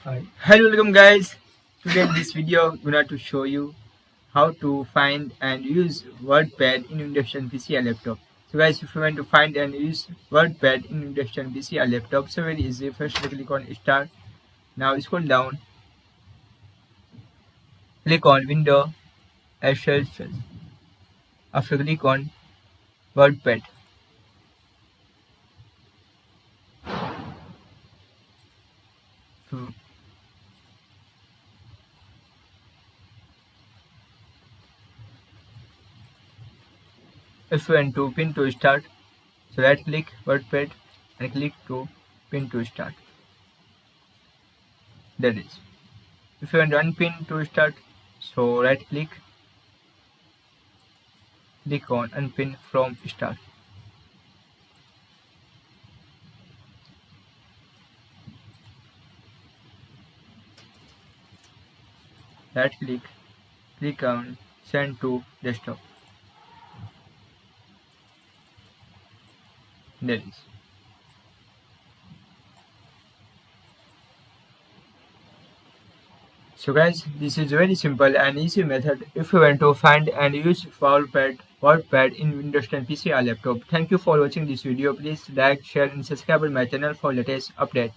Hello, welcome guys. Today in this video, I'm going to show you how to find and use WordPad in Windows PC or laptop. So guys, if you want to find and use WordPad in Windows PC or laptop, so very easy. First click on Start. Now scroll down, click on Window Essentials. After click on WordPad. So, if you want to pin to start, so right click WordPad and click to pin to start. That is. If you want to unpin to start, so right click on unpin from start. Right click on send to desktop. There is. So guys, this is very simple and easy method if you want to find and use WordPad in Windows 10 PC or laptop. Thank you for watching this video. Please like, share and subscribe to my channel for latest update.